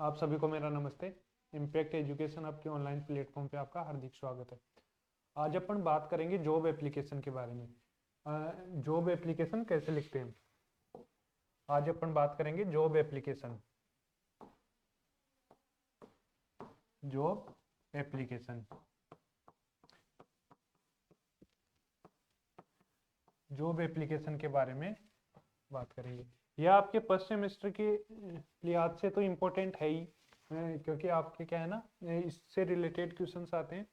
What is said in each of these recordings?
आप सभी को मेरा नमस्ते। इम्पैक्ट एजुकेशन आपके ऑनलाइन प्लेटफॉर्म पे आपका हार्दिक स्वागत है। आज अपन बात करेंगे जॉब एप्लीकेशन के बारे में। जॉब एप्लीकेशन कैसे लिखते हैं। आज अपन बात करेंगे job application. Job application job application के बारे में बात करेंगे। यह आपके फर्स्ट सेमेस्टर के लिहाज से तो इम्पोर्टेंट है ही, क्योंकि आपके क्या है ना, इससे रिलेटेड क्वेश्चंस आते हैं।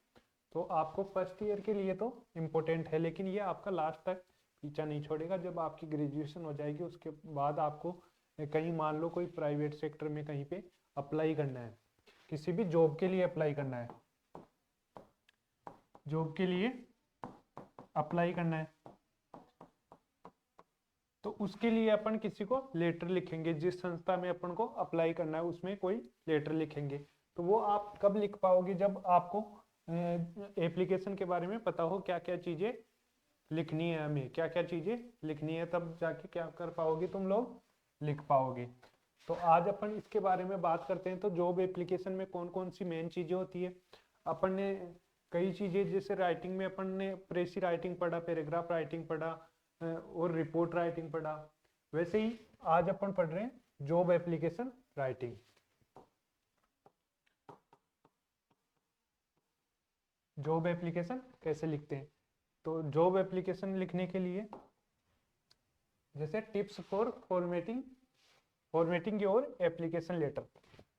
तो आपको फर्स्ट ईयर के लिए तो इम्पोर्टेंट है, लेकिन ये आपका लास्ट तक पीछा नहीं छोड़ेगा। जब आपकी ग्रेजुएशन हो जाएगी उसके बाद आपको कहीं मान लो कोई प्राइवेट सेक्टर में कहीं पे अप्लाई करना है, किसी भी जॉब के लिए अप्लाई करना है, जॉब के लिए अप्लाई करना है, तो उसके लिए अपन किसी को लेटर लिखेंगे। जिस संस्था में अपन को अप्लाई करना है उसमें कोई लेटर लिखेंगे। तो वो आप कब लिख पाओगे, जब आपको एप्लीकेशन के बारे में पता हो क्या क्या चीजें लिखनी है, हमें क्या क्या चीजें लिखनी है, तब जाके क्या कर पाओगे, तुम लोग लिख पाओगे। तो आज अपन इसके बारे में बात करते हैं। तो जॉब एप्लीकेशन में कौन कौन सी मेन चीजें होती है। अपन ने कई चीजें, जैसे राइटिंग में अपन ने प्रेसी राइटिंग पढ़ा, पैराग्राफ राइटिंग पढ़ा और रिपोर्ट राइटिंग पढ़ा। वैसे ही आज अपन पढ़ रहे हैं job application writing. Job application कैसे लिखते हैं। तो जॉब एप्लीकेशन लिखने के लिए जैसे tips for formatting your application letter.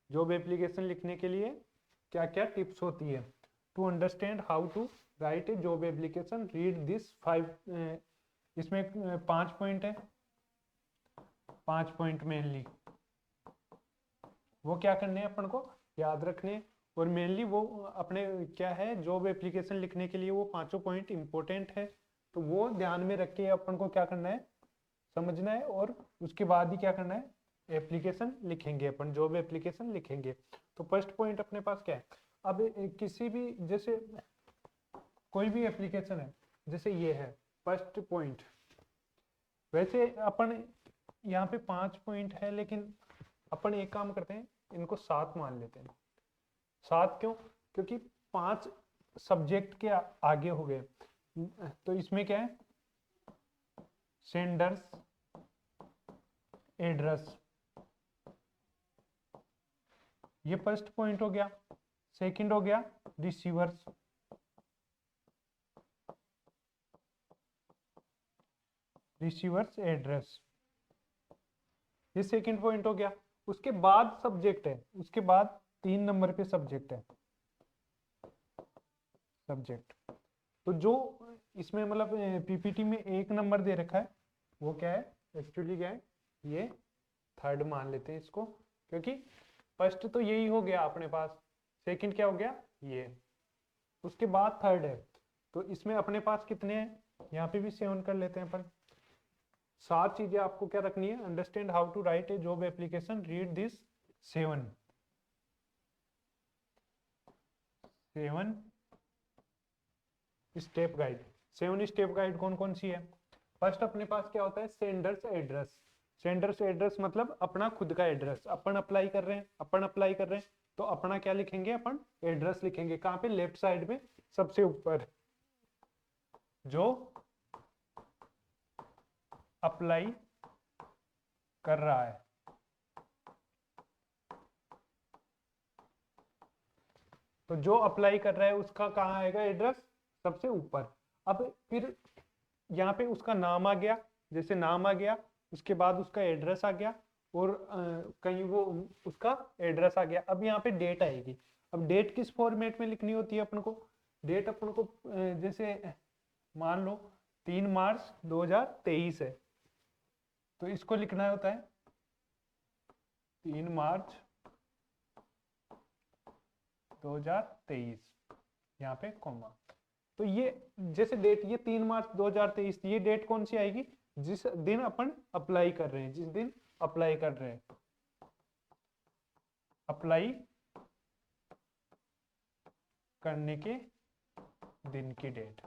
Job application लिखने के लिए क्या क्या टिप्स होती है। To understand how to write a job application, read this 5। इसमें 5 पॉइंट है, 5 पॉइंट मेनली वो क्या करने हैं अपन को याद रखने। और मेनली वो अपने क्या है, जॉब एप्लीकेशन लिखने के लिए वो 5 पॉइंट इंपॉर्टेंट है। तो वो ध्यान में रख के अपन को क्या करना है, समझना है, और उसके बाद ही क्या करना है, एप्लीकेशन लिखेंगे, अपन जॉब एप्लीकेशन लिखेंगे। तो फर्स्ट पॉइंट अपने पास क्या है। अब किसी भी, जैसे कोई भी एप्लीकेशन है, जैसे ये है फर्स्ट पॉइंट। वैसे अपन यहाँ पे 5 पॉइंट है, लेकिन अपन एक काम करते हैं, इनको 7 मान लेते हैं। 7 क्यों, क्योंकि 5 सब्जेक्ट के आगे हो गए। तो इसमें क्या है, सेंडर्स एड्रेस, ये फर्स्ट पॉइंट हो गया। सेकंड हो गया रिसीवर्स, एड्रेस, ये सेकंड पॉइंट हो गया। उसके बाद सब्जेक्ट है, उसके बाद 3 नंबर पे सब्जेक्ट है, सब्जेक्ट। तो जो इसमें मतलब पीपीटी में 1 नंबर दे रखा है, वो क्या है, एक्चुअली क्या है, ये थर्ड मान लेते हैं इसको, क्योंकि फर्स्ट तो यही हो गया अपने पास, सेकंड क्या हो गया ये, उसके बाद थर्ड है। तो इसमें अपने पास कितने हैं, यहाँ पे भी 7 कर लेते हैं अपन। 7 चीजें आपको क्या रखनी है, understand how to write a job application, read this 7 step guide. 7 step guide कौन कौन सी है। फर्स्ट अपने पास क्या होता है, सेंडर्स एड्रेस। सेंडर्स एड्रेस मतलब अपना खुद का एड्रेस। अपन अप्लाई कर रहे हैं, तो अपना क्या लिखेंगे, अपन एड्रेस लिखेंगे। कहाँ पे, लेफ्ट साइड में सबसे ऊपर, जो अप्लाई कर रहा है। तो जो अप्लाई कर रहा है उसका कहाँ आएगा एड्रेस, सबसे ऊपर। अब फिर यहाँ पे उसका नाम आ गया, जैसे नाम आ गया, उसके बाद उसका एड्रेस आ गया, और कहीं वो उसका एड्रेस आ गया। अब यहाँ पे डेट आएगी। अब डेट किस फॉर्मेट में लिखनी होती है अपन को। डेट अपन को जैसे मान लो 3 मार्च 2023 है, तो इसको लिखना होता है 3 मार्च 2023, यहाँ पे कॉमा। तो ये जैसे डेट, ये 3 मार्च 2023, ये डेट कौन सी आएगी, जिस दिन अपन अप्लाई कर रहे हैं, जिस दिन अप्लाई कर रहे हैं, अप्लाई करने के दिन की डेट,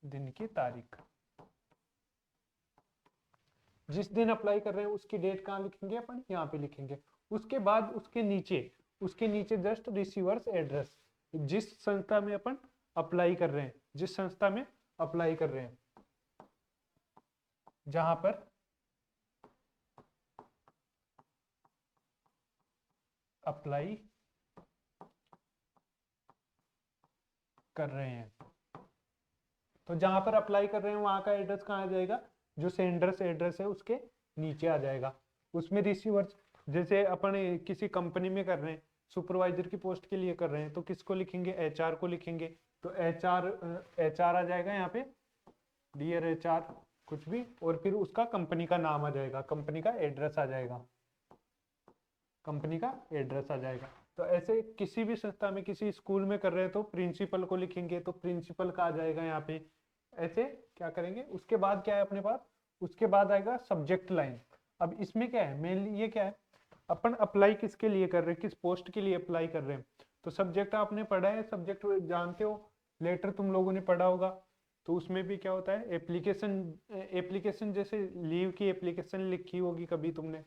दिन की तारीख। जिस दिन अप्लाई कर रहे हैं उसकी डेट कहाँ लिखेंगे अपन, यहाँ पे लिखेंगे। उसके बाद उसके नीचे जस्ट रिसीवर्स एड्रेस, जिस संस्था में अपन अप्लाई कर रहे हैं, जिस संस्था में अप्लाई कर रहे हैं, जहां पर अप्लाई कर रहे हैं, तो जहां पर अप्लाई कर रहे हैं वहां का एड्रेस कहाँ आ जाएगा, जो सेंडर्स एड्रेस है उसके नीचे आ जाएगा। उसमें रिसीवर्स, जैसे अपन किसी कंपनी में कर रहे हैं, सुपरवाइजर की पोस्ट के लिए कर रहे हैं, तो किसको लिखेंगे, एचआर को लिखेंगे, तो एचआर आ जाएगा यहाँ पे, डियर एचआर कुछ भी, और फिर उसका कंपनी का नाम आ जाएगा, कंपनी का एड्रेस आ जाएगा, कंपनी का एड्रेस आ जाएगा। तो ऐसे किसी भी संस्था में, किसी स्कूल में कर रहे हैं तो प्रिंसिपल को लिखेंगे, तो प्रिंसिपल का आ जाएगा यहाँ पे। ऐसे क्या करेंगे। उसके बाद क्या है अपने पास, उसके बाद आएगा सब्जेक्ट लाइन। अब इसमें क्या है, मेनली ये क्या है, अपन अप्लाई किसके लिए कर रहे हैं, किस पोस्ट के लिए अप्लाई कर रहे हैं। तो सब्जेक्ट आपने पढ़ा है, सब्जेक्ट जानते हो, लेटर तुम लोगों ने पढ़ा होगा। तो उसमें भी क्या होता है, एप्लीकेशन जैसे लीव की एप्लीकेशन लिखी होगी कभी तुमने,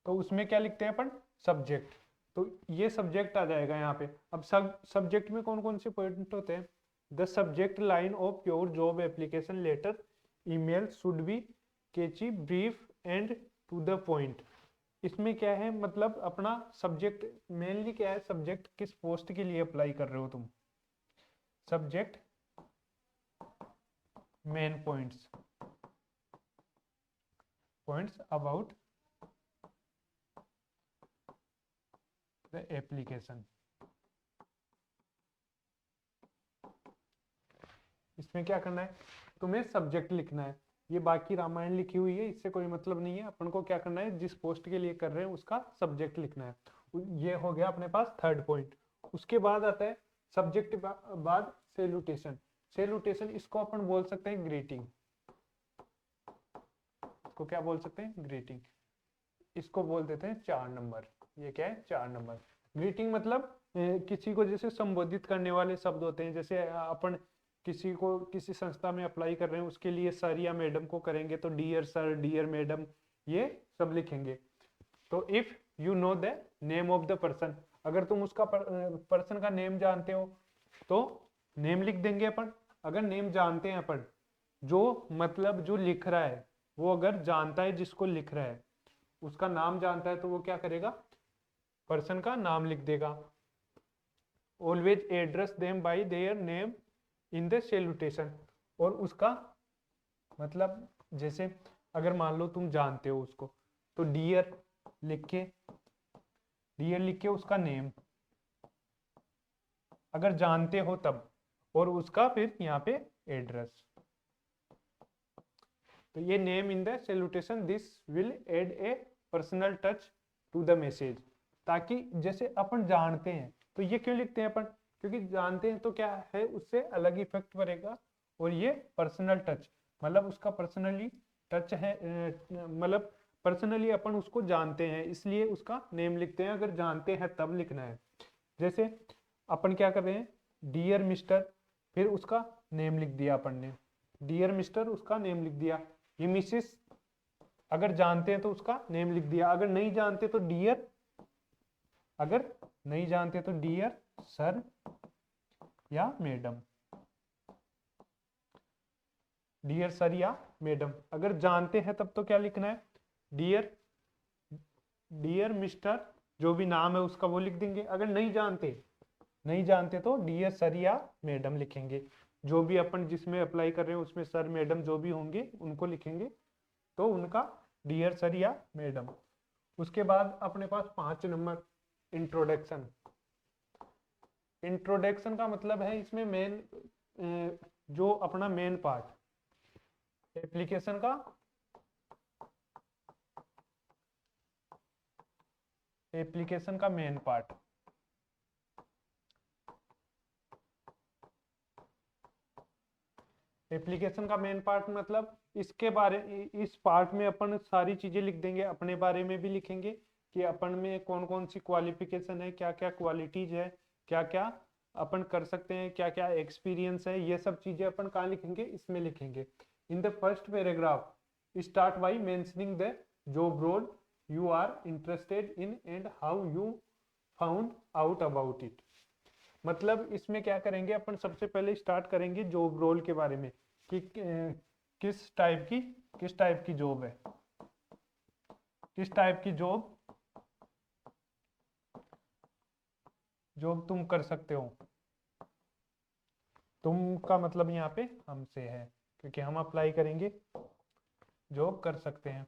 तो उसमें क्या लिखते हैं अपन, सब्जेक्ट। तो ये सब्जेक्ट आ जाएगा यहाँ पे। अब सब्जेक्ट में कौन कौन से पॉइंट होते हैं, the subject line of your job application letter email should be catchy, brief and to the point. इसमें क्या है, मतलब अपना सब्जेक्ट मेनली क्या है, सब्जेक्ट किस पोस्ट के लिए अप्लाई कर रहे हो तुम, subject main points about the application. इसमें क्या करना है, तुम्हें सब्जेक्ट लिखना है। ये बाकी रामायण लिखी हुई है, इससे कोई मतलब नहीं है। अपन को क्या करना है, जिस पोस्ट के लिए कर रहे हैं उसका सब्जेक्ट लिखना है। ये हो गया अपने पास थर्ड पॉइंट। उसके बाद आता है सब्जेक्ट बाद सेलुटेशन। सेलुटेशन इसको अपन बोल सकते हैं ग्रीटिंग, इसको क्या बोल सकते हैं, ग्रीटिंग। इसको बोल देते हैं 4 नंबर। ये क्या है, 4 नंबर। ग्रीटिंग मतलब किसी को जैसे संबोधित करने वाले शब्द होते हैं, जैसे अपन किसी को किसी संस्था में अप्लाई कर रहे हैं उसके लिए सर या मैडम को करेंगे तो डियर सर, डियर मैडम, ये सब लिखेंगे। तो if you know the name of the person, अगर तुम उसका पर्सन का नेम जानते हो तो नेम लिख देंगे अपन। अगर नेम जानते हैं अपन, जो मतलब जो लिख रहा है वो अगर जानता है, जिसको लिख रहा है उसका नाम जानता है, तो वो क्या करेगा, पर्सन का नाम लिख देगा। Always address them by their name in the salutation. और उसका मतलब जैसे अगर मान लो तुम जानते हो उसको, तो डियर लिख के उसका नेम, अगर जानते हो तब, और उसका फिर यहाँ पे एड्रेस। तो ये name in the salutation, this will add a personal touch to the message. ताकि जैसे अपन जानते हैं, तो ये क्यों लिखते हैं अपन, क्योंकि जानते हैं तो क्या है, उससे अलग इफेक्ट पड़ेगा। और ये पर्सनल टच, मतलब उसका पर्सनली टच है, मतलब पर्सनली अपन उसको जानते हैं, इसलिए उसका नेम लिखते हैं। अगर जानते हैं तब लिखना है। जैसे अपन क्या कर रहे हैं, डियर मिस्टर, फिर उसका नेम लिख दिया अपन ने, डियर मिस्टर उसका नेम लिख दिया। ये मिसेस, अगर जानते हैं तो उसका नेम लिख दिया। अगर नहीं जानते तो डियर, अगर नहीं जानते तो डियर सर या मैडम, डियर सर या मैडम। अगर जानते हैं तब तो क्या लिखना है, डियर मिस्टर, जो भी नाम है उसका वो लिख देंगे। अगर नहीं जानते तो डियर सर या मैडम लिखेंगे। जो भी अपन जिसमें अप्लाई कर रहे हैं उसमें सर मैडम जो भी होंगे उनको लिखेंगे, तो उनका डियर सर या मैडम। उसके बाद अपने पास 5 नंबर इंट्रोडक्शन। इंट्रोडक्शन का मतलब है इसमें मेन, जो अपना मेन पार्ट एप्लीकेशन का, मेन पार्ट। एप्लीकेशन का मेन पार्ट मतलब इस पार्ट में अपन सारी चीजें लिख देंगे, अपने बारे में भी लिखेंगे कि अपन में कौन कौन सी क्वालिफिकेशन है, क्या क्या क्वालिटीज है, क्या क्या अपन कर सकते हैं, क्या क्या एक्सपीरियंस है। ये सब चीजें अपन कहाँ लिखेंगे, इसमें लिखेंगे। In the first paragraph start by mentioning the job role you are interested in and how you found out about it. मतलब इसमें क्या करेंगे अपन, सबसे पहले स्टार्ट करेंगे जॉब रोल के बारे में कि किस टाइप की जॉब है, किस टाइप की जॉब तुम कर सकते हो। तुम का मतलब यहाँ पे हमसे है, क्योंकि हम अप्लाई करेंगे, जॉब कर सकते हैं।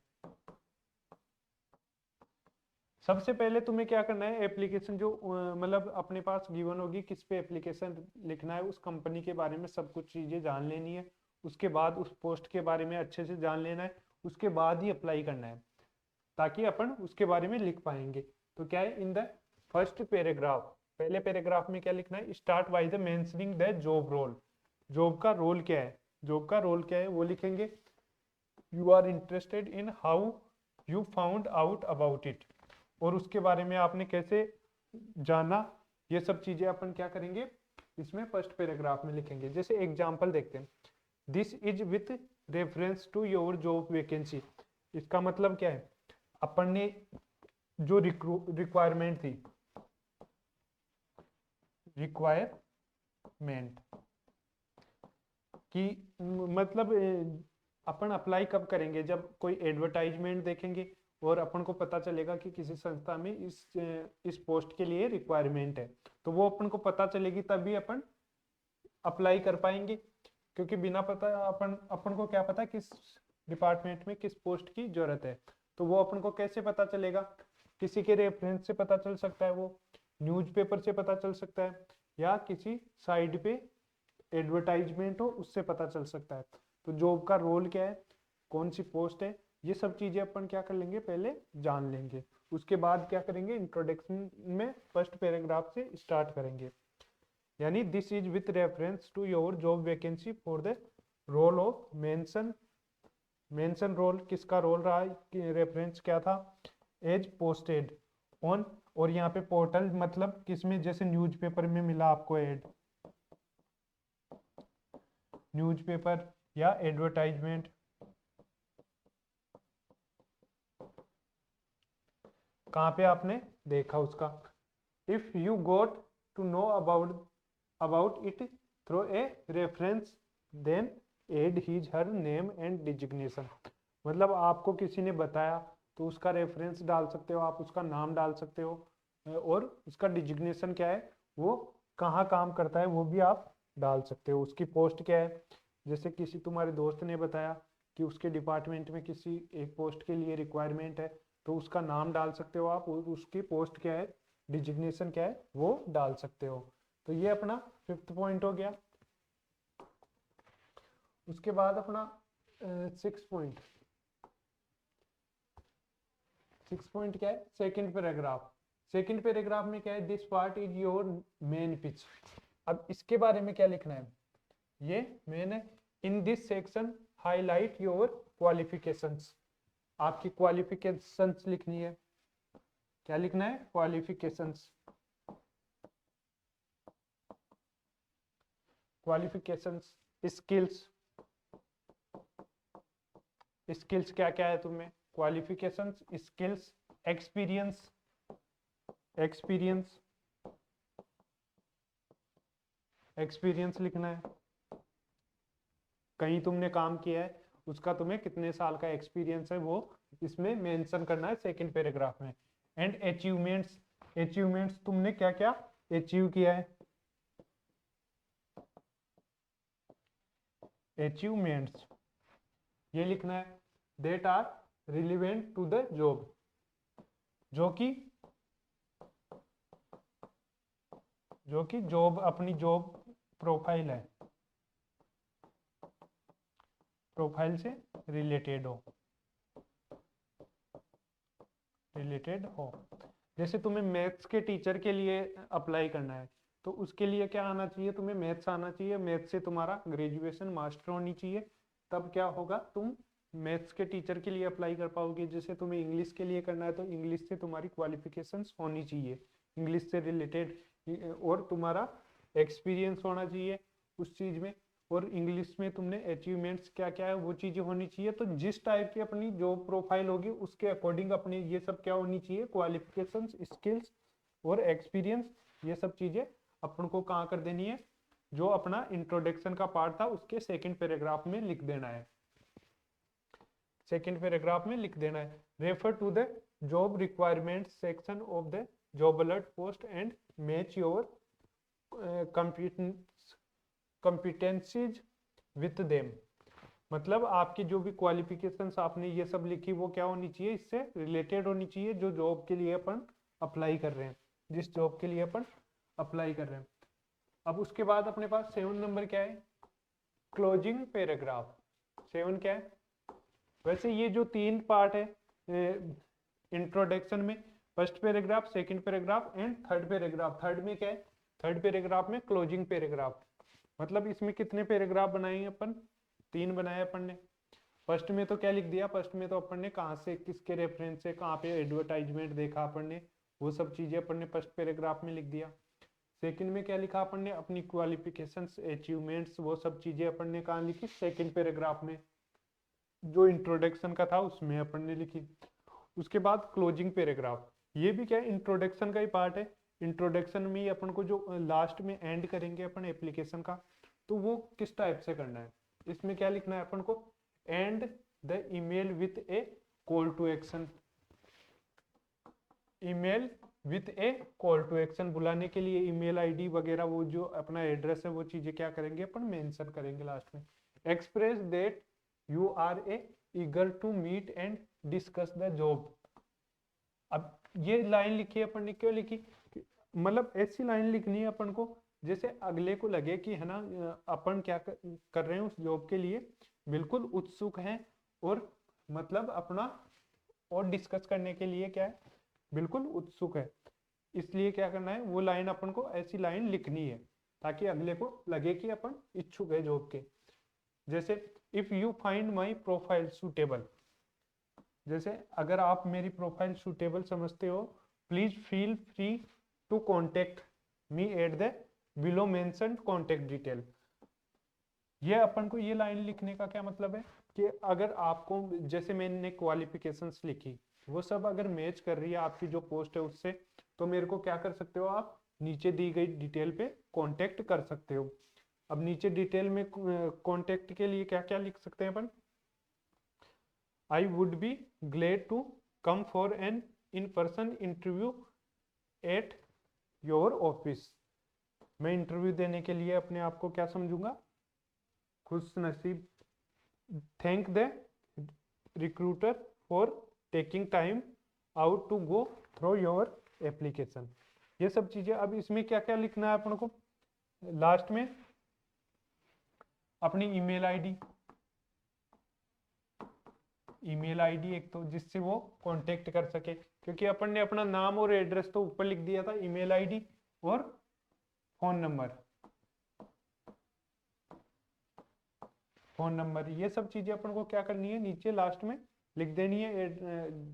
सबसे पहले तुम्हें क्या करना है, एप्लीकेशन जो मतलब अपने पास गिवन होगी किस पे एप्लीकेशन लिखना है, उस कंपनी के बारे में सब कुछ चीजें जान लेनी है। उसके बाद उस पोस्ट के बारे में अच्छे से जान लेना है, उसके बाद ही अप्लाई करना है, ताकि अपन उसके बारे में लिख पाएंगे। तो क्या है, इन द फर्स्ट पैराग्राफ, पहले पैराग्राफ में क्या लिखना है, start by the mentioning the job role. Job का रोल क्या है, जॉब का रोल क्या है वो लिखेंगे। You are interested in how you found out about it, और उसके बारे में आपने कैसे जाना, ये सब चीजें अपन क्या करेंगे इसमें फर्स्ट पैराग्राफ में लिखेंगे। जैसे एग्जांपल देखते हैं, this is with reference to your job vacancy. इसका मतलब क्या है, अपन ने जो रिक्वायरमेंट थी, रिक्वायरमेंट कि मतलब अपन अप्लाई कब करेंगे, जब कोई एडवर्टाइजमेंट देखेंगे और अपन को पता चलेगा कि किसी संस्था में इस पोस्ट के लिए रिक्वायरमेंट है, तो वो अपन को पता चलेगी तभी अपन अप्लाई कर पाएंगे। क्योंकि बिना पता अपन को क्या पता किस डिपार्टमेंट में किस पोस्ट की जरूरत है, तो वो अपन को कैसे पता चलेगा, किसी के रेफरेंस से पता चल सकता है, वो न्यूज़पेपर से पता चल सकता है, या किसी साइड पे एडवर्टाइजमेंट हो उससे पता चल सकता है। तो जॉब का रोल क्या है, कौन सी पोस्ट है, ये सब चीजें अपन क्या कर लेंगे पहले जान लेंगे। उसके बाद क्या करेंगे, इंट्रोडक्शन में फर्स्ट पैराग्राफ से स्टार्ट करेंगे, यानी this is with reference to your job vacancy for the role of mention. Mention role किसका रोल रहा है, रेफरेंस क्या था, एज पोस्टेड ऑन, और यहाँ पे पोर्टल मतलब किसमें, जैसे न्यूज़पेपर में मिला आपको एड, न्यूज़पेपर या एडवर्टाइजमेंट, कहाँ पे आपने देखा उसका। If you got to know about it through a reference then add his her name and designation. मतलब आपको किसी ने बताया तो उसका रेफरेंस डाल सकते हो आप, उसका नाम डाल सकते हो, और उसका डिजिग्नेशन क्या है, वो कहाँ काम करता है वो भी आप डाल सकते हो, उसकी पोस्ट क्या है। जैसे किसी तुम्हारे दोस्त ने बताया कि उसके डिपार्टमेंट में किसी एक पोस्ट के लिए रिक्वायरमेंट है, तो उसका नाम डाल सकते हो आप, उसकी पोस्ट क्या है, डिजिग्नेशन क्या है वो डाल सकते हो। तो ये अपना फिफ्थ पॉइंट हो गया। उसके बाद अपना सिक्स पॉइंट क्या है, सेकंड पैराग्राफ। सेकंड पैराग्राफ में क्या है, this part is your main pitch. अब इसके बारे में क्या लिखना है, ये मेन है। In this section highlight your qualifications, आपकी क्वालिफिकेशंस लिखनी है। क्या लिखना है, क्वालिफिकेशंस। क्वालिफिकेशंस, स्किल्स, स्किल्स क्या क्या है तुम्हें, qualifications, skills, experience, experience, experience लिखना है। कहीं तुमने काम किया है, उसका तुम्हें कितने साल का एक्सपीरियंस है वो इसमें मेंशन करना है सेकंड पैराग्राफ में। एंड अचीवमेंट्स, अचीवमेंट्स तुमने क्या क्या अचीव किया है, अचीवमेंट्स ये लिखना है। That are relevant to the job, जो कि जॉब अपनी जॉब प्रोफाइल है, प्रोफाइल से रिलेटेड हो। जैसे तुम्हें मैथ्स के टीचर के लिए अप्लाई करना है, तो उसके लिए क्या आना चाहिए, तुम्हें मैथ्स आना चाहिए, मैथ्स से तुम्हारा ग्रेजुएशन मास्टर होनी चाहिए, तब क्या होगा तुम मैथ्स के टीचर के लिए अप्लाई कर पाओगे। जैसे तुम्हें इंग्लिश के लिए करना है, तो इंग्लिश से तुम्हारी क्वालिफिकेशंस होनी चाहिए, इंग्लिश से रिलेटेड, और तुम्हारा एक्सपीरियंस होना चाहिए उस चीज में, और इंग्लिश में तुमने अचीवमेंट्स क्या क्या है वो चीजें होनी चाहिए। तो जिस टाइप की अपनी जॉब प्रोफाइल होगी उसके अकॉर्डिंग अपनी ये सब क्या होनी चाहिए, क्वालिफिकेशंस, स्किल्स और एक्सपीरियंस, ये सब चीजें अपन को कहाँ कर देनी है, जो अपना इंट्रोडक्शन का पार्ट था उसके सेकंड पैराग्राफ में लिख देना है। सेकंड पैराग्राफ में लिख देना है, refer to the job requirement section of the job alert post and match your competencies with them. मतलब आपकी जो भी क्वालिफिकेशंस आपने ये सब लिखी वो क्या होनी चाहिए, इससे रिलेटेड होनी चाहिए जो जॉब के लिए अपन अप्लाई कर रहे हैं, जिस जॉब के लिए अपन अप्लाई कर रहे हैं। अब उसके बाद अपने पास 7 नंबर क्या है, क्लोजिंग पैराग्राफ। 7 क्या है, वैसे ये जो 3 पार्ट है इंट्रोडक्शन में, first paragraph, second paragraph and third paragraph. Third में क्या है, थर्ड पैराग्राफ में क्लोजिंग पैराग्राफ। मतलब इसमें कितने पैराग्राफ बनाए अपन, 3 बनाए अपन ने। फर्स्ट में तो क्या लिख दिया, फर्स्ट में तो अपन ने कहाँ से किसके रेफरेंस से कहाँ पे एडवर्टाइजमेंट देखा अपन ने, वो सब चीजें अपन ने फर्स्ट पैराग्राफ में लिख दिया। सेकंड में क्या लिखा अपन ने, अपनी क्वालिफिकेशंस, अचीवमेंट्स, वो सब चीजें अपन ने कहाँ लिखी, सेकंड पैराग्राफ में, जो इंट्रोडक्शन का था उसमें अपन ने लिखी। उसके बाद क्लोजिंग पैराग्राफ, ये भी क्या है, इंट्रोडक्शन का ही पार्ट है। इंट्रोडक्शन में ही अपन को जो लास्ट में एंड करेंगे अपन एप्लीकेशन का, तो वो किस टाइप से करना है, इसमें क्या लिखना है अपन को, and the email with a call to action. Email with a call to action, बुलाने के लिए ईमेल आईडी वगैरह, वो जो अपना एड्रेस है वो चीजें क्या करेंगे अपन मेंशन करेंगे लास्ट में। Express that you are a eager to meet and discuss the job. अब ये लाइन लिखी है अपन ने, क्यों लिखी, मतलब ऐसी लाइन लिखनी है अपन को जैसे अगले को लगे कि है ना अपन क्या कर रहे हैं उस जॉब के लिए, बिल्कुल उत्सुक हैं, और मतलब अपना और डिस्कस करने के लिए क्या है, बिल्कुल उत्सुक है। इसलिए क्या करना है, वो लाइन अपन को ऐसी लाइन लिखनी है ताकि अगले को लगे कि अपन इच्छुक है जॉब के। जैसे if you find my profile suitable, जैसे अगर आप मेरी प्रोफाइल सुटेबल समझते हो, please feel free to contact me at the below mentioned contact detail. ये अपन को ये लाइन लिखने का क्या मतलब है कि अगर आपको, जैसे मैंने क्वालिफिकेशंस लिखी, वो सब अगर मैच कर रही है आपकी जो पोस्ट है उससे, तो मेरे को क्या कर सकते हो आप, नीचे दी गई डिटेल पे कांटेक्ट कर सकते हो। अब नीचे डिटेल में कांटेक्ट के लिए क्या क्या लिख सकते हैं अपन, I would be glad to come for an in person interview at your office. मैं इंटरव्यू देने के लिए अपने आप को क्या समझूंगा, खुश नसीब। Thank the recruiter for taking time out to go through your application. ये सब चीजें। अब इसमें क्या क्या लिखना है अपन को, लास्ट में अपनी ईमेल आईडी, ईमेल आईडी एक तो जिससे वो कांटेक्ट कर सके, क्योंकि अपन ने अपना नाम और एड्रेस तो ऊपर लिख दिया था, ईमेल आईडी और फोन नंबर, फोन नंबर, ये सब चीजें अपन को क्या करनी है, नीचे लास्ट में लिख देनी है।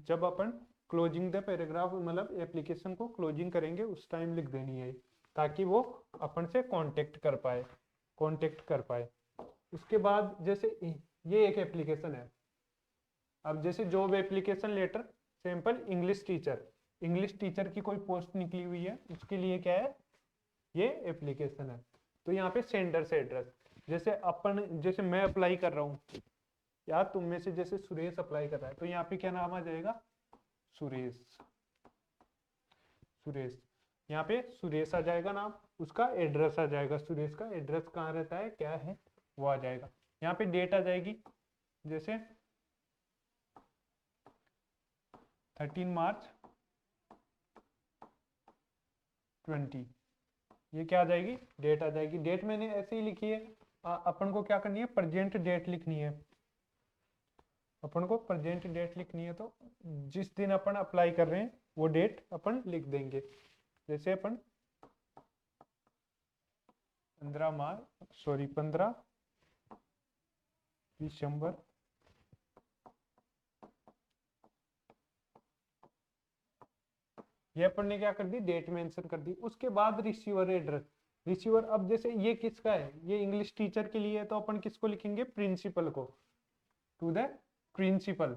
जब अपन क्लोजिंग द पैराग्राफ, मतलब एप्लीकेशन को क्लोजिंग करेंगे उस टाइम लिख देनी है, ताकि वो अपन से कांटेक्ट कर पाए, कांटेक्ट कर पाए। उसके बाद जैसे ये एक एप्लीकेशन है, अब जैसे job application letter sample English teacher, English teacher की कोई पोस्ट निकली हुई है, उसके लिए क्या है, ये एप्लीकेशन है। तो यहाँ पे सेंडर से एड्रेस, जैसे अपन, जैसे मैं अप्लाई कर रहा हूँ, या तुम में से जैसे सुरेश अप्लाई कर रहा है, तो यहाँ पे क्या नाम आ जाएगा, सुरेश, सुरेश, यहाँ पे सुरेश आ जाएगा नाम, उसका एड्रेस आ जाएगा, सुरेश का एड्रेस कहाँ रहता है, क्या है, वो आ जाएगा। यहाँ पे डेट आ जाएगी, जैसे 13 मार्च 20, ये क्या आ जाएगी, डेट आ जाएगी। डेट मैंने ऐसे ही लिखी है, अपन को क्या करनी है, प्रेजेंट डेट लिखनी है, अपन को प्रेजेंट डेट लिखनी है। तो जिस दिन अपन अप्लाई कर रहे हैं वो डेट अपन लिख देंगे, जैसे अपन 15 दिसंबर ये अपन ने क्या कर दी, डेट मेंशन कर दी। उसके बाद रिसीवर एड्रेस, रिसीवर। अब जैसे ये किसका है, ये इंग्लिश टीचर के लिए है, तो अपन किसको लिखेंगे, प्रिंसिपल को, टू द प्रिंसिपल,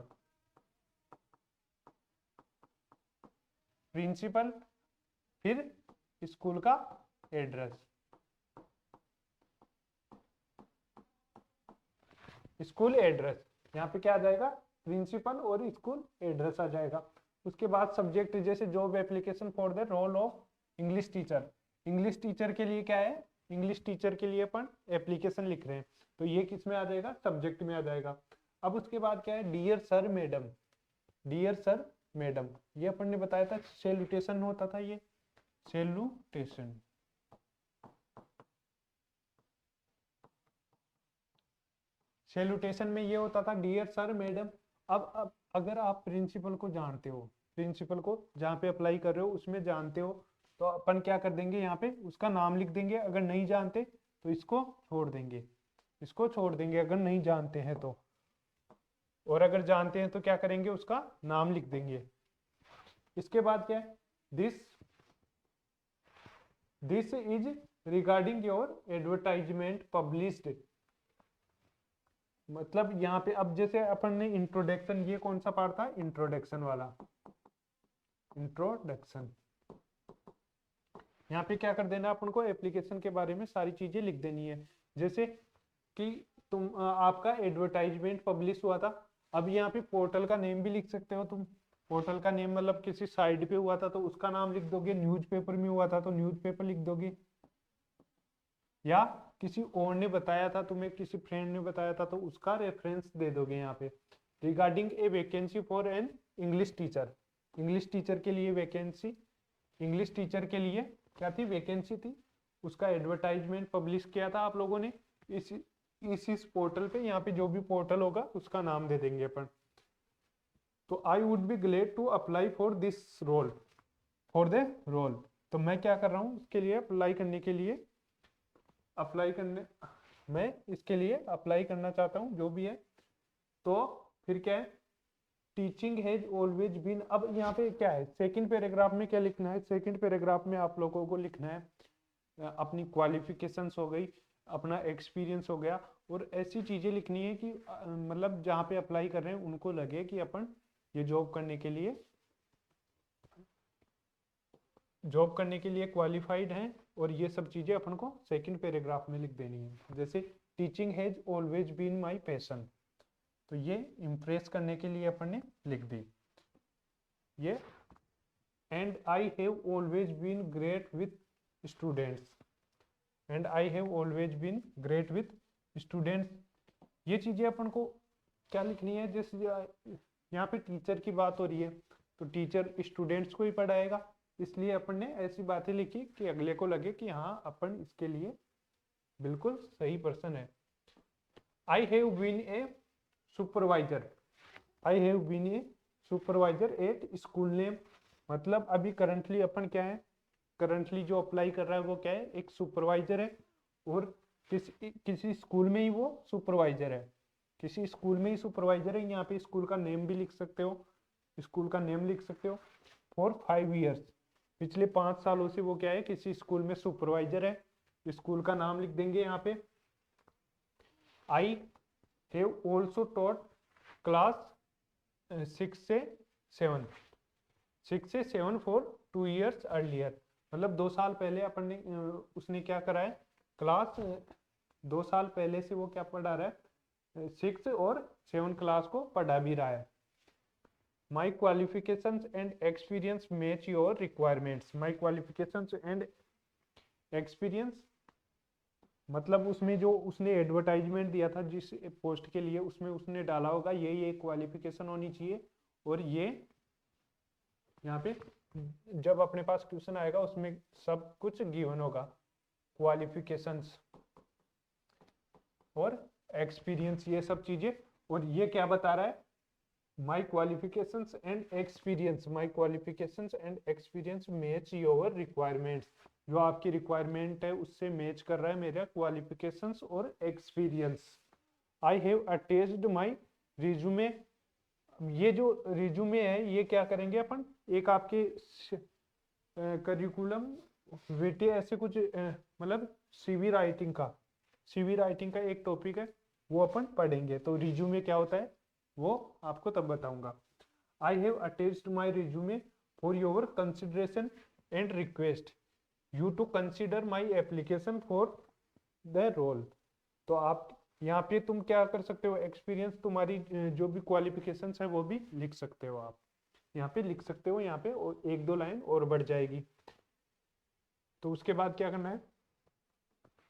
प्रिंसिपल, फिर स्कूल का एड्रेस, स्कूल एड्रेस, यहाँ पे क्या आ जाएगा, प्रिंसिपल और स्कूल एड्रेस आ जाएगा। उसके बाद सब्जेक्ट जैसे job application for the role of English teacher, English teacher के लिए क्या है, इंग्लिश टीचर के लिए अपन एप्लीकेशन लिख रहे हैं, तो ये किस में आ जाएगा, सब्जेक्ट में आ जाएगा। अब उसके बाद क्या है, dear sir madam, dear sir madam, ये अपन ने बताया था सैल्यूटेशन होता था, ये सैल्यूटेशन, सैल्यूटेशन में ये होता था डियर सर मैडम। अब अगर आप प्रिंसिपल को जानते हो, प्रिंसिपल को जहाँ पे अप्लाई कर रहे हो उसमें जानते हो, तो अपन क्या कर देंगे, यहाँ पे उसका नाम लिख देंगे, अगर नहीं जानते तो इसको छोड़ देंगे, इसको छोड़ देंगे अगर नहीं जानते हैं तो, और अगर जानते हैं तो क्या करेंगे, उसका नाम लिख देंगे। इसके बाद क्या है, this is regarding your advertisement published, मतलब यहाँ पे अब जैसे अपन ने इंट्रोडक्शन, ये कौन सा पार्ट था, इंट्रोडक्शन वाला, इंट्रोडक्शन, यहाँ पे क्या कर देना अपन को, एप्लीकेशन के बारे में सारी चीजें लिख देनी है। जैसे कि तुम आपका एडवर्टाइजमेंट पब्लिश हुआ था, अब यहाँ पे पोर्टल का नेम भी लिख सकते हो तुम, पोर्टल का नेम मतलब किसी साइट पे हुआ था तो उसका नाम लिख दोगे, न्यूज़पेपर में हुआ था तो न्यूज़पेपर लिख दोगे, या किसी और ने बताया था तुम्हें, किसी फ्रेंड ने बताया था तो उसका रेफरेंस दे दोगे यहाँ पे। Regarding A vacancy for an English teacher, English teacher के लिए वैकेंसी, इंग्लिश टीचर के लिए क्या थी, वैकेंसी थी, उसका एडवर्टाइजमेंट पब्लिश किया था आप लोगों ने इस पोर्टल पे, यहाँ पे जो भी पोर्टल होगा उसका नाम दे देंगे अपन। तो I would be glad to apply for this role, for the role, तो मैं क्या कर रहा हूँ इसके लिए अप्लाई करने के लिए, अप्लाई करने, मैं इसके लिए अप्लाई करना चाहता हूँ जो भी है। तो फिर क्या है, टीचिंग हैज ऑलवेज बीन, अब यहाँ पे क्या है, सेकंड पैराग्राफ में क्या लिखना है, सेकंड पैराग्राफ में आप लोगों को लिखना है अपनी क्वालिफिकेशंस हो गई, अपना एक्सपीरियंस हो गया, और ऐसी चीजें लिखनी है कि मतलब जहाँ पे अप्लाई कर रहे हैं उनको लगे कि अपन ये जॉब करने के लिए क्वालिफाइड हैं, और ये सब चीजें अपन को सेकंड पैराग्राफ में लिख देनी है। जैसे teaching has always been my passion, तो ये इम्प्रेस करने के लिए अपन ने लिख दी ये, and I have always been great with students, and I have always been great with students, ये चीजें अपन को क्या लिखनी है, जैसे यहाँ पे टीचर की बात हो रही है तो टीचर स्टूडेंट्स को ही पढ़ाएगा, इसलिए अपन ने ऐसी बातें लिखी कि अगले को लगे कि हाँ अपन इसके लिए बिल्कुल सही पर्सन है। I have been a supervisor, I have been a supervisor at school name, मतलब अभी करंटली अपन क्या है, करंटली जो अप्लाई कर रहा है वो क्या है, एक सुपरवाइजर है, और किसी स्कूल में ही वो सुपरवाइजर है, किसी स्कूल में ही सुपरवाइजर है। यहाँ पे स्कूल का नेम भी लिख सकते हो, स्कूल का नेम लिख सकते हो। फॉर 5 ईयर्स, पिछले 5 सालों से वो क्या है, किसी स्कूल में सुपरवाइजर है, स्कूल का नाम लिख देंगे यहाँ पे। I have also taught class 6 से 7 फॉर 2 ईयर्स अर्लियर, मतलब 2 साल पहले अपन ने उसने क्या करा है, क्लास 2 साल पहले से वो क्या पढ़ा रहा है, 6 और 7 क्लास को पढ़ा भी रहा है। My qualifications and experience match your requirements. My qualifications and experience, मतलब उसमें जो उसने एडवर्टाइजमेंट दिया था जिस पोस्ट के लिए, उसमें उसने डाला होगा ये क्वालिफिकेशन होनी चाहिए, और ये यहाँ पे जब अपने पास क्वेश्चन आएगा उसमें सब कुछ गिवन होगा, क्वालिफिकेशंस और एक्सपीरियंस, ये सब चीजें। और ये क्या बता रहा है, My qualifications and experience, my qualifications and experience match your requirements, जो आपकी रिक्वायरमेंट है उससे मैच कर रहा है मेरा क्वालिफिकेशंस और experience. I have attached my resume, ये जो रिज्यूमे है ये क्या करेंगे अपन, एक आपके करिकुलम वीटी ऐसे कुछ मतलब सीवी राइटिंग का एक टॉपिक है, वो अपन पढ़ेंगे। तो रिज्यूमे क्या होता है वो आपको तब बताऊंगा। I have attached my resume for your consideration and request you to consider my application for the role. तो आप यहाँ पे तुम क्या कर सकते हो, एक्सपीरियंस तुम्हारी जो भी क्वालिफिकेशंस है वो भी लिख सकते हो, आप यहाँ पे लिख सकते हो। यहाँ पे एक दो लाइन और बढ़ जाएगी। तो उसके बाद क्या करना है,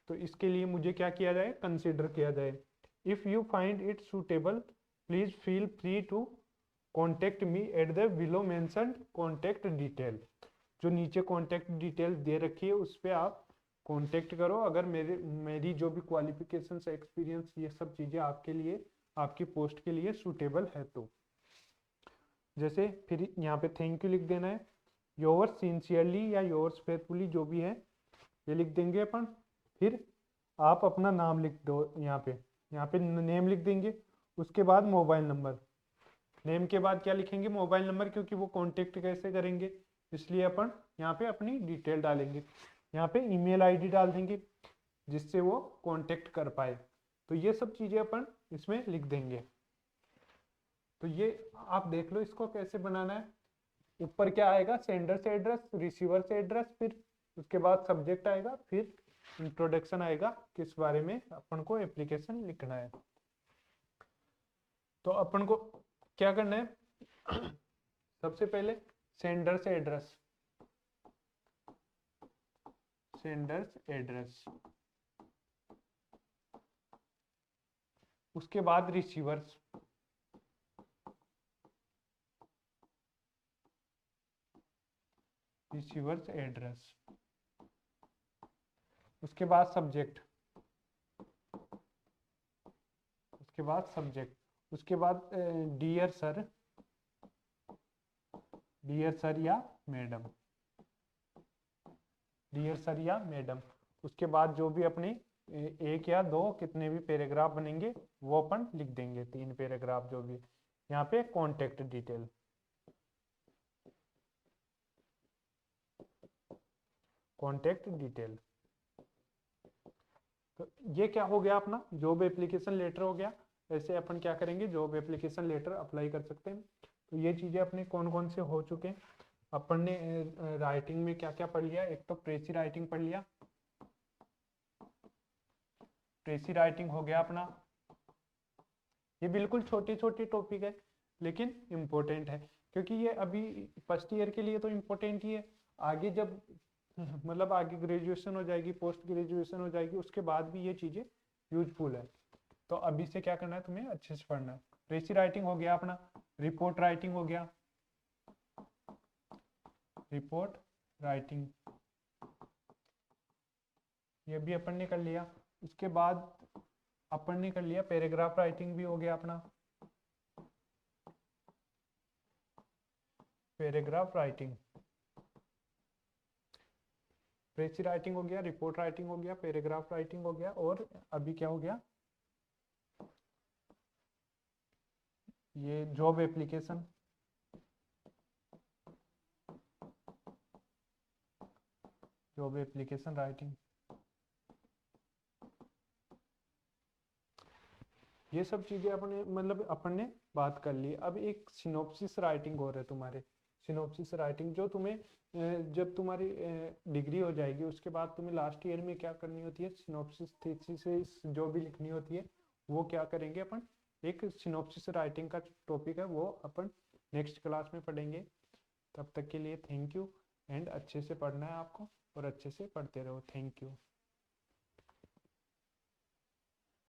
तो इसके लिए मुझे क्या किया जाए, कंसिडर किया जाए। If you find it suitable please feel free to contact me at the below mentioned contact detail. जो नीचे कॉन्टेक्ट डिटेल दे रखी है उस पर आप कॉन्टेक्ट करो, अगर मेरी जो भी क्वालिफिकेशंस एक्सपीरियंस ये सब चीज़ें आपके लिए, आपकी पोस्ट के लिए सूटेबल है। तो जैसे फिर यहाँ पे थैंक यू लिख देना है, योर्स सिंसियरली या योर्स फेथफुली जो भी है ये लिख देंगे अपन। फिर आप अपना नाम लिख दो, यहाँ पे नेम लिख देंगे। उसके बाद मोबाइल नंबर, नेम के बाद क्या लिखेंगे, मोबाइल नंबर, क्योंकि वो कांटेक्ट कैसे करेंगे इसलिए अपन यहाँ पे अपनी डिटेल डालेंगे। यहाँ पे ईमेल आईडी डाल देंगे जिससे वो कांटेक्ट कर पाए। तो ये सब चीज़ें अपन इसमें लिख देंगे। तो ये आप देख लो इसको कैसे बनाना है। ऊपर क्या आएगा, सेंडर से एड्रेस, रिसीवर से एड्रेस, फिर उसके बाद सब्जेक्ट आएगा, फिर इंट्रोडक्शन आएगा किस बारे में अपन को एप्लीकेशन लिखना है। तो अपन को क्या करना है सबसे पहले सेंडर्स एड्रेस, सेंडर्स एड्रेस, उसके बाद रिसीवर्स, रिसीवर्स एड्रेस, उसके बाद सब्जेक्ट, उसके बाद सब्जेक्ट, उसके बाद डियर सर, डियर सर या मैडम, डियर सर या मैडम। उसके बाद जो भी अपनी एक या दो कितने भी पैराग्राफ बनेंगे वो अपन लिख देंगे, 3 पैराग्राफ जो भी। यहाँ पे कॉन्टेक्ट डिटेल, कॉन्टेक्ट डिटेल। तो ये क्या हो गया अपना जॉब एप्लीकेशन लेटर हो गया। ऐसे अपन क्या करेंगे, जॉब एप्लीकेशन लेटर अप्लाई कर सकते हैं। तो ये चीज़ें अपने कौन कौन से हो चुके हैं। अपन ने राइटिंग में क्या क्या पढ़ लिया, एक तो प्रेसी राइटिंग पढ़ लिया, प्रेसी राइटिंग हो गया अपना। ये बिल्कुल छोटी छोटी टॉपिक है लेकिन इम्पोर्टेंट है, क्योंकि ये अभी फर्स्ट ईयर के लिए तो इम्पोर्टेंट ही है। आगे जब मतलब आगे ग्रेजुएशन हो जाएगी, पोस्ट ग्रेजुएशन हो जाएगी, उसके बाद भी ये चीज़ें यूजफुल है। तो अभी से क्या करना है, तुम्हें अच्छे से पढ़ना है। प्रेसी राइटिंग हो गया अपना, रिपोर्ट राइटिंग हो गया, रिपोर्ट राइटिंग ये भी अपन ने कर लिया। उसके बाद अपन ने कर लिया पैराग्राफ राइटिंग भी हो गया अपना, पैराग्राफ राइटिंग, प्रेसी राइटिंग हो गया, रिपोर्ट राइटिंग हो गया, पैराग्राफ राइटिंग हो गया, और अभी क्या हो गया, ये job application, job application writing. ये सब चीजें अपने मतलब अपन ने बात कर ली। अब एक सिनॉप्सिस राइटिंग हो रहा है तुम्हारे, सिनॉप्सिस राइटिंग जो तुम्हें जब तुम्हारी डिग्री हो जाएगी उसके बाद तुम्हें लास्ट ईयर में क्या करनी होती है, सिनॉप्सिस थीसिस जो भी लिखनी होती है वो क्या करेंगे अपन, एक सिनॉप्सिस राइटिंग का टॉपिक है वो अपन नेक्स्ट क्लास में पढ़ेंगे। तब तक के लिए थैंक यू, एंड अच्छे से पढ़ना है आपको और अच्छे से पढ़ते रहो। Thank you.